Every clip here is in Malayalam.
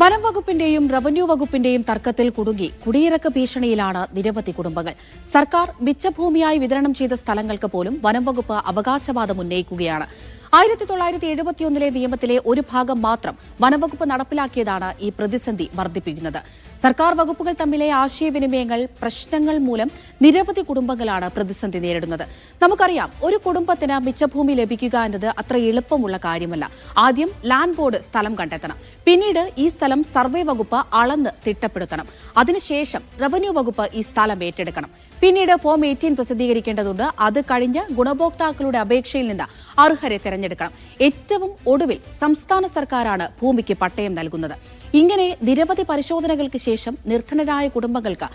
വനം വകുപ്പിന്റെയും റവന്യൂ വകുപ്പിന്റെയും തർക്കത്തിൽ കുടുങ്ങി കുടിയിറക്ക ഭീഷണിയിലാണ് നിരവധി കുടുംബങ്ങൾ. സർക്കാർ മിച്ചഭൂമിയായി വിതരണം ചെയ്ത സ്ഥലങ്ങൾക്ക് പോലും വനം വകുപ്പ് അവകാശവാദം ഉന്നയിക്കുകയാണ്. 1971 നിയമത്തിലെ ഒരു ഭാഗം മാത്രം വനംവകുപ്പ് നടപ്പിലാക്കിയതാണ് ഈ പ്രതിസന്ധി വർദ്ധിപ്പിക്കുന്നത്. സർക്കാർ വകുപ്പുകൾ തമ്മിലെ ആശയവിനിമയങ്ങൾ, പ്രശ്നങ്ങൾ മൂലം നിരവധി കുടുംബങ്ങളാണ് പ്രതിസന്ധി നേരിടുന്നത്. നമുക്കറിയാം, ഒരു കുടുംബത്തിന് മിച്ചഭൂമി ലഭിക്കുക എന്നത് അത്ര എളുപ്പമുള്ള കാര്യമല്ല. ആദ്യം ലാൻഡ് ബോർഡ് സ്ഥലം കണ്ടെത്തണം. പിന്നീട് ഈ സ്ഥലം സർവേ വകുപ്പ് അളന്ന് തിട്ടപ്പെടുത്തണം. അതിനുശേഷം റവന്യൂ വകുപ്പ് ഈ സ്ഥലം ഏറ്റെടുക്കണം. പിന്നീട് ഫോം 18 പ്രസിദ്ധീകരിക്കേണ്ടതുണ്ട്. അത് കഴിഞ്ഞ് ഗുണഭോക്താക്കളുടെ അപേക്ഷയിൽ നിന്ന് അർഹരെ തെരഞ്ഞെടുക്കണം. ഏറ്റവും ഒടുവിൽ സംസ്ഥാന സർക്കാരാണ് ഭൂമിക്ക് പട്ടയം നൽകുന്നത്. ഇങ്ങനെ നിരവധി പരിശോധനകൾക്ക് ശേഷം നിർധനരായ കുടുംബങ്ങൾക്ക്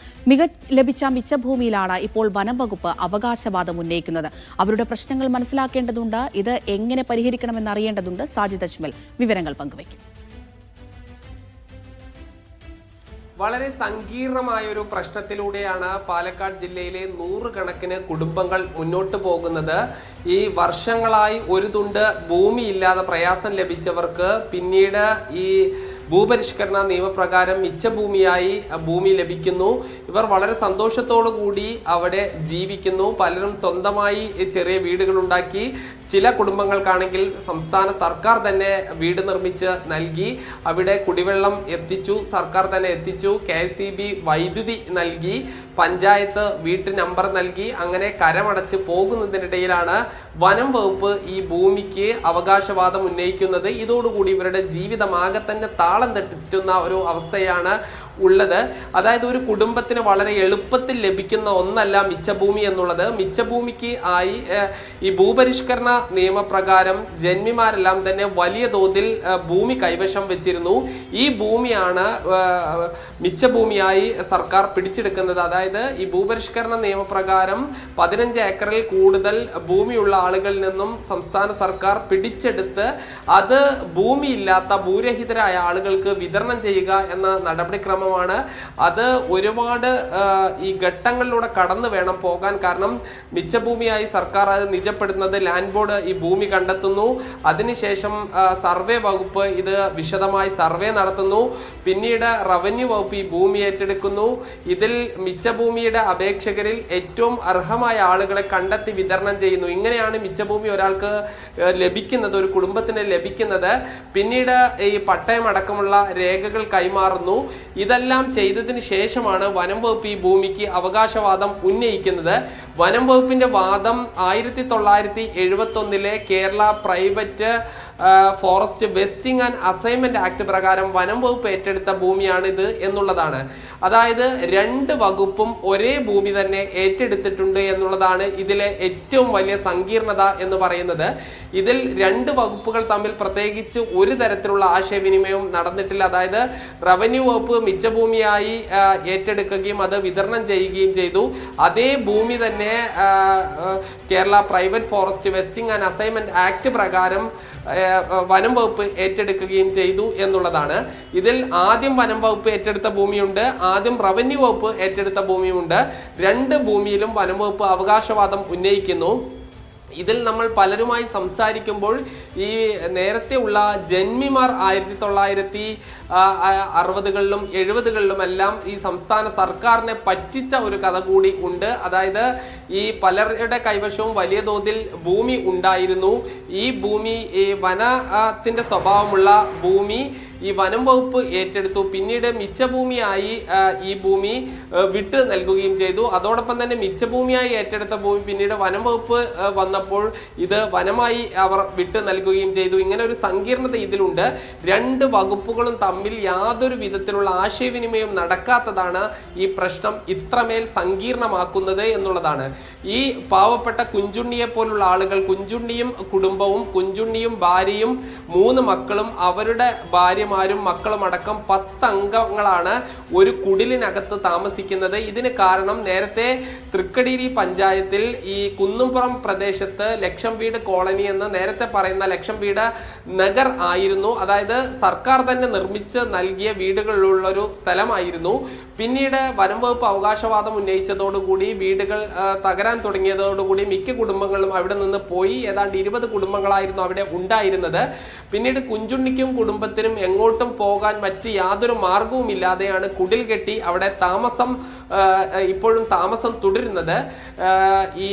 ലഭിച്ച മിച്ചഭൂമിയിലാണ് ഇപ്പോൾ വനം വകുപ്പ് അവകാശവാദം ഉന്നയിക്കുന്നത്. അവരുടെ പ്രശ്നങ്ങൾ മനസ്സിലാക്കേണ്ടതുണ്ട്. ഇത് എങ്ങനെ പരിഹരിക്കണമെന്ന് അറിയേണ്ടതുണ്ട്. സാജിദ് അജ്മൽ വിവരങ്ങൾ പങ്കുവയ്ക്കും. വളരെ സങ്കീർണമായ ഒരു പ്രശ്നത്തിലൂടെയാണ് പാലക്കാട് ജില്ലയിലെ 100 കണക്കിന് കുടുംബങ്ങൾ മുന്നോട്ട് പോകുന്നത്. ഈ വർഷങ്ങളായി ഒരു തുണ്ട് ഭൂമിയില്ലാതെ പ്രയാസം ലഭിച്ചവർക്ക് പിന്നീട് ഈ ഭൂപരിഷ്കരണ നിയമപ്രകാരം മിച്ചഭൂമിയായി ഭൂമി ലഭിക്കുന്നു. ഇവർ വളരെ സന്തോഷത്തോടു കൂടി അവിടെ ജീവിക്കുന്നു. പലരും സ്വന്തമായി ചെറിയ വീടുകൾ ഉണ്ടാക്കി. ചില കുടുംബങ്ങൾക്കാണെങ്കിൽ സംസ്ഥാന സർക്കാർ തന്നെ വീട് നിർമ്മിച്ച് നൽകി. അവിടെ കുടിവെള്ളം എത്തിച്ചു, സർക്കാർ തന്നെ എത്തിച്ചു. KSEB വൈദ്യുതി നൽകി, പഞ്ചായത്ത് വീട്ടു നമ്പർ നൽകി. അങ്ങനെ കരമടച്ച് പോകുന്നതിനിടയിലാണ് വനം വകുപ്പ് ഈ ഭൂമിക്ക് അവകാശവാദം ഉന്നയിക്കുന്നത്. ഇതോടുകൂടി ഇവരുടെ ജീവിതമാകെ തന്നെ താളം തെറ്റുന്ന ഒരു അവസ്ഥയാണ് ഉള്ളത്. അതായത് ഒരു കുടുംബത്തിന് വളരെ എളുപ്പത്തിൽ ലഭിക്കുന്ന ഒന്നല്ല മിച്ചഭൂമി എന്നുള്ളത്. മിച്ചഭൂമിക്ക് ആയി ഈ ഭൂപരിഷ്കരണ നിയമപ്രകാരം ജന്മിമാരെല്ലാം തന്നെ വലിയ തോതിൽ ഭൂമി കൈവശം വെച്ചിരുന്നു. ഈ ഭൂമിയാണ് മിച്ചഭൂമിയായി സർക്കാർ പിടിച്ചെടുക്കുന്നത്. അതായത് ഈ ഭൂപരിഷ്കരണ നിയമപ്രകാരം 15 ഏക്കറിൽ കൂടുതൽ ഭൂമിയുള്ള ആളുകളിൽ നിന്നും സംസ്ഥാന സർക്കാർ പിടിച്ചെടുത്ത് അത് ഭൂമിയില്ലാത്ത ഭൂരഹിതരായ ആളുകൾക്ക് വിതരണം ചെയ്യുക എന്ന നടപടിക്രമമാണ്. അത് ഒരുപാട് ഈ ഘട്ടങ്ങളിലൂടെ കടന്നു വേണം പോകാൻ. കാരണം മിച്ചഭൂമിയായി സർക്കാർ അത് നിജപ്പെടുന്നത് ലാൻഡ് ബോർഡ് ഈ ഭൂമി കണ്ടെത്തുന്നു. അതിനുശേഷം സർവേ വകുപ്പ് ഇത് വിശദമായി സർവേ നടത്തുന്നു. പിന്നീട് റവന്യൂ വകുപ്പ് ഈ ഭൂമി ഏറ്റെടുക്കുന്നു. ഇതിൽ മിച്ചഭൂമിയുടെ അപേക്ഷകരിൽ ഏറ്റവും അർഹമായ ആളുകളെ കണ്ടെത്തി വിതരണം ചെയ്യുന്നു. ഇങ്ങനെയാണ് മിച്ചഭൂമി ഒരാൾക്ക് ലഭിക്കുന്നത്, ഒരു കുടുംബത്തിന് ലഭിക്കുന്നത്. പിന്നീട് ഈ പട്ടയം അടക്കമുള്ള രേഖകൾ കൈമാറുന്നു. ഇതെല്ലാം ചെയ്തതിന് ശേഷമാണ് വനം വകുപ്പ് ഈ ഭൂമിക്ക് അവകാശവാദം ഉന്നയിക്കുന്നത്. വനം വകുപ്പിന്റെ വാദം 1971 Kerala private forest vesting and assignment act പ്രകാരം വനം വകുപ്പ് ഏറ്റെടുത്ത ഭൂമിയാണിത് എന്നുള്ളതാണ്. അതായത് 2 വകുപ്പും ഒരേ ഭൂമി തന്നെ ഏറ്റെടുത്തിട്ടുണ്ട് എന്നുള്ളതാണ് ഇതിലെ ഏറ്റവും വലിയ സങ്കീർണത എന്ന് പറയുന്നത്. ഇതിൽ 2 വകുപ്പുകൾ തമ്മിൽ പ്രത്യേകിച്ച് ഒരു തരത്തിലുള്ള ആശയവിനിമയവും നടന്നിട്ടില്ല. അതായത് റവന്യൂ വകുപ്പ് മിച്ചഭൂമിയായി ഏറ്റെടുക്കുകയും അത് വിതരണം ചെയ്യുകയും ചെയ്തു. അതേ ഭൂമി തന്നെ Kerala private forest vesting and assignment act പ്രകാരം വനം വകുപ്പ് ഏറ്റെടുക്കുകയും ചെയ്തു എന്നുള്ളതാണ്. ഇതിൽ ആദ്യം വനം വകുപ്പ് ഏറ്റെടുത്ത ഭൂമിയുണ്ട്, ആദ്യം റവന്യൂ വകുപ്പ് ഏറ്റെടുത്ത ഭൂമിയുണ്ട്. 2 ഭൂമിയിലും വനം വകുപ്പ് അവകാശവാദം ഉന്നയിക്കുന്നു. ഇതിൽ നമ്മൾ പലരുമായി സംസാരിക്കുമ്പോൾ ഈ നേരത്തെ ഉള്ള ജന്മിമാർ 1960കളിലും 70കളിലും എല്ലാം ഈ സംസ്ഥാന സർക്കാരിനെ പറ്റിച്ച ഒരു കഥ കൂടി ഉണ്ട്. അതായത് ഈ പലരുടെ കൈവശവും വലിയ തോതിൽ ഭൂമി ഉണ്ടായിരുന്നു. ഈ ഭൂമി ഈ വനത്തിന്റെ സ്വഭാവമുള്ള ഭൂമി ഈ വനം വകുപ്പ് ഏറ്റെടുത്തു. പിന്നീട് മിച്ചഭൂമിയായി ഈ ഭൂമി വിട്ട് നൽകുകയും ചെയ്തു. അതോടൊപ്പം തന്നെ മിച്ചഭൂമിയായി ഏറ്റെടുത്ത ഭൂമി പിന്നീട് വനം വകുപ്പ് വന്നപ്പോൾ ഇത് വനമായി അവർ വിട്ട് നൽകുകയും ചെയ്തു. ഇങ്ങനെ ഒരു സങ്കീർണത ഇതിലുണ്ട്. 2 വകുപ്പുകളും തമ്മിൽ യാതൊരു വിധത്തിലുള്ള ആശയവിനിമയം നടക്കാത്തതാണ് ഈ പ്രശ്നം ഇത്രമേൽ സങ്കീർണമാക്കുന്നത് എന്നുള്ളതാണ്. ഈ പാവപ്പെട്ട കുഞ്ചുണ്ണിയെ പോലുള്ള ആളുകൾ, കുഞ്ചുണ്ണിയും കുടുംബവും, കുഞ്ചുണ്ണിയും ഭാര്യയും 3 മക്കളും അവരുടെ ഭാര്യമാരും മക്കളും അടക്കം 10 അംഗങ്ങളാണ് ഒരു കുടിലിനകത്ത് താമസിക്കുന്നത്. ഇതിന് കാരണം നേരത്തെ തൃക്കടീരി പഞ്ചായത്തിൽ ഈ കുന്നുംപുറം പ്രദേശത്ത് ലക്ഷം വീട് കോളനി എന്ന് നേരത്തെ പറയുന്ന ലക്ഷം വീട് നഗർ ആയിരുന്നു. അതായത് സർക്കാർ തന്നെ നിർമ്മിച്ച് നൽകിയ വീടുകളുള്ള ഒരു സ്ഥലമായിരുന്നു. പിന്നീട് വനം വകുപ്പ് അവകാശവാദം ഉന്നയിച്ചതോടുകൂടി വീടുകൾ തകരാൻ തുടങ്ങിയതോടുകൂടി മിക്ക കുടുംബങ്ങളും അവിടെ നിന്ന് പോയി. ഏതാണ്ട് 20 കുടുംബങ്ങളായിരുന്നു അവിടെ ഉണ്ടായിരുന്നത്. പിന്നീട് കുഞ്ചുണ്ണിക്കും കുടുംബത്തിനും എങ്ങോട്ടും പോകാൻ മറ്റ് യാതൊരു മാർഗവും ഇല്ലാതെയാണ് കുടിൽ കെട്ടി അവിടെ ഇപ്പോഴും താമസം തുടരുന്നത്. ഈ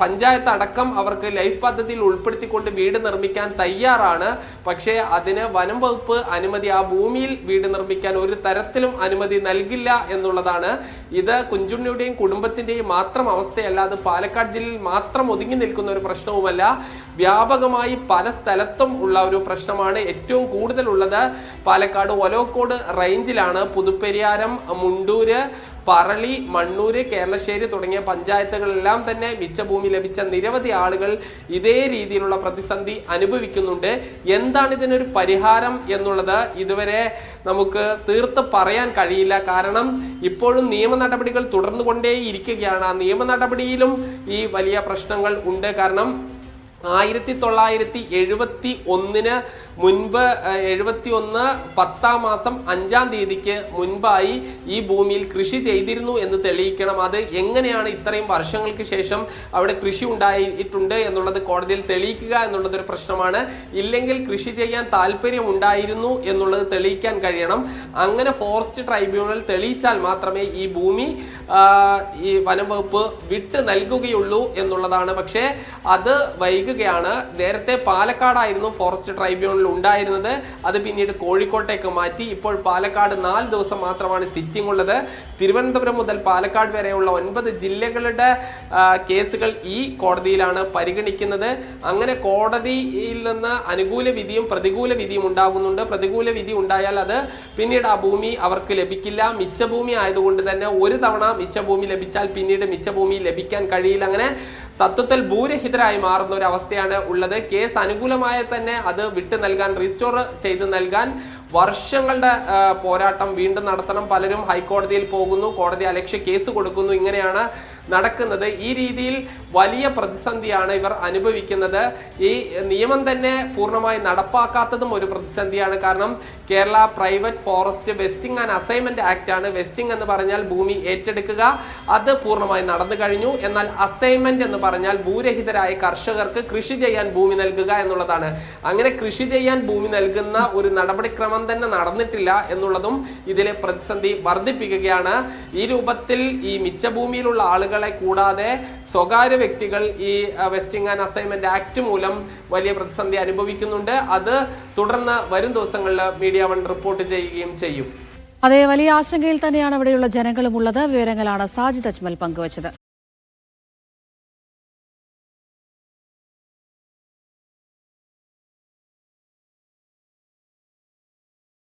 പഞ്ചായത്ത് അടക്കം അവർക്ക് ലൈഫ് പദ്ധതിയിൽ ഉൾപ്പെടുത്തിക്കൊണ്ട് വീട് നിർമ്മിക്കാൻ തയ്യാറാണ്. പക്ഷേ അതിന് വനം വകുപ്പ് അനുമതി, ആ ഭൂമിയിൽ വീട് നിർമ്മിക്കാൻ ഒരു തരത്തിലും അനുമതി നൽകില്ല എന്നുള്ളതാണ്. ഇത് കുഞ്ചുണ്ണിയുടെയും കുടുംബത്തിന്റെയും മാത്രം അവസ്ഥയല്ല, അത് പാലക്കാട് ജില്ലയിൽ മാത്രം ഒതുങ്ങി നിൽക്കുന്ന ഒരു പ്രശ്നവുമല്ല, വ്യാപകമായി പല സ്ഥലത്തും ഉള്ള ഒരു പ്രശ്നമാണ്. ഏറ്റവും കൂടുതൽ ഉള്ളത് പാലക്കാട് ഒലോക്കോട് റേഞ്ചിലാണ്. പുതുപ്പെരിയാരം, മുണ്ടൂര്, പറളി, മണ്ണൂര്, കേരളശ്ശേരി തുടങ്ങിയ പഞ്ചായത്തുകളെല്ലാം തന്നെ മിച്ചഭൂമി ലഭിച്ച നിരവധി ആളുകൾ ഇതേ രീതിയിലുള്ള പ്രതിസന്ധി അനുഭവിക്കുന്നുണ്ട്. എന്താണ് ഇതിനൊരു പരിഹാരം എന്നുള്ളത് ഇതുവരെ നമുക്ക് തീർത്ത് പറയാൻ കഴിയില്ല. കാരണം ഇപ്പോഴും നിയമ നടപടികൾ തുടർന്നുകൊണ്ടേയിരിക്കുകയാണ്. ആ നിയമ നടപടിയിലും ഈ വലിയ പ്രശ്നങ്ങൾ ഉണ്ട്. കാരണം 1971 മുൻപ് 71 10-ാം മാസം 5-ാം തീയതിക്ക് മുൻപായി ഈ ഭൂമിയിൽ കൃഷി ചെയ്തിരുന്നു എന്ന് തെളിയിക്കണം. അത് എങ്ങനെയാണ് ഇത്രയും വർഷങ്ങൾക്ക് ശേഷം അവിടെ കൃഷി ഉണ്ടായിട്ടുണ്ട് എന്നുള്ളത് കോടതിയിൽ തെളിയിക്കുക എന്നുള്ളത് ഒരു പ്രശ്നമാണ്. ഇല്ലെങ്കിൽ കൃഷി ചെയ്യാൻ താല്പര്യം ഉണ്ടായിരുന്നു എന്നുള്ളത് തെളിയിക്കാൻ കഴിയണം. അങ്ങനെ ഫോറസ്റ്റ് ട്രൈബ്യൂണൽ തെളിയിച്ചാൽ മാത്രമേ ഈ ഭൂമി ഈ വനം വകുപ്പ് വിട്ട് നൽകുകയുള്ളൂ എന്നുള്ളതാണ്. പക്ഷേ അത് വൈകുകയാണ്. നേരത്തെ പാലക്കാടായിരുന്നു ഫോറസ്റ്റ് ട്രൈബ്യൂണൽ ഉണ്ടായിരുന്നത്, അത് പിന്നീട് കോഴിക്കോട്ടേക്ക് മാറ്റി. ഇപ്പോൾ പാലക്കാട് 4 ദിവസം മാത്രമാണ് സിറ്റിംഗ് ഉള്ളത്. തിരുവനന്തപുരം മുതൽ പാലക്കാട് വരെയുള്ള 9 ജില്ലകളുടെ കേസുകൾ ഈ കോടതിയിലാണ് പരിഗണിക്കുന്നത്. അങ്ങനെ കോടതിയിൽ നിന്ന് അനുകൂല വിധിയും പ്രതികൂല വിധിയും ഉണ്ടാകുന്നുണ്ട്. പ്രതികൂല വിധി ഉണ്ടായാൽ അത് പിന്നീട് ആ ഭൂമി അവർക്ക് ലഭിക്കില്ല. മിച്ചഭൂമി ആയതുകൊണ്ട് തന്നെ ഒരു തവണ മിച്ചഭൂമി ലഭിച്ചാൽ പിന്നീട് മിച്ചഭൂമി ലഭിക്കാൻ കഴിയില്ല. അങ്ങനെ തത്വത്തിൽ ഭൂരഹിതരായി മാറുന്ന ഒരു അവസ്ഥയാണ് ഉള്ളത്. കേസ് അനുകൂലമായ തന്നെ അത് വിട്ടു നൽകാൻ, റീസ്റ്റോർ ചെയ്ത് നൽകാൻ വർഷങ്ങളുടെ പോരാട്ടം വീണ്ടും നടത്തണം. പലരും ഹൈക്കോടതിയിൽ പോകുന്നു, കോടതി അലക്ഷ്യ കേസ് കൊടുക്കുന്നു. ഇങ്ങനെയാണ് നടക്കുന്നത്. ഈ രീതിയിൽ വലിയ പ്രതിസന്ധിയാണ് ഇവർ അനുഭവിക്കുന്നത്. ഈ നിയമം തന്നെ പൂർണ്ണമായി നടപ്പാക്കാത്തതും ഒരു പ്രതിസന്ധിയാണ്. കാരണം Kerala private forest vesting and assignment act ആണ്. വെസ്റ്റിംഗ് എന്ന് പറഞ്ഞാൽ ഭൂമി ഏറ്റെടുക്കുക, അത് പൂർണ്ണമായി നടന്നു കഴിഞ്ഞു. എന്നാൽ അസൈൻമെന്റ് എന്ന് പറഞ്ഞാൽ ഭൂരഹിതരായ കർഷകർക്ക് കൃഷി ചെയ്യാൻ ഭൂമി നൽകുക എന്നുള്ളതാണ്. അങ്ങനെ കൃഷി ചെയ്യാൻ ഭൂമി നൽകുന്ന ഒരു നടപടിക്രമം തന്നെ നടന്നിട്ടില്ല എന്നുള്ളതും ഇതിലെ പ്രതിസന്ധി വർദ്ധിപ്പിക്കുകയാണ്. ഈ രൂപത്തിൽ ഈ മിച്ചഭൂമിയിലുള്ള ആളുകളെ കൂടാതെ സ്വകാര്യ വ്യക്തികൾ ഈ വെസ്റ്റിംഗ് ആൻഡ് അസൈൻമെന്റ് ആക്ട് മൂലം വലിയ പ്രതിസന്ധി അനുഭവിക്കുന്നുണ്ട്. അത് തുടർന്ന് വരും ദിവസങ്ങളിൽ മീഡിയ വൺ റിപ്പോർട്ട് ചെയ്യുകയും ചെയ്യും. അതേ വലിയ ആശങ്കയിൽ തന്നെയാണ് അവിടെയുള്ള ജനങ്ങളും ഉള്ളത്. വിവരങ്ങളാണ് സാജിദ് അജ്മൽ പങ്കുവച്ചത്.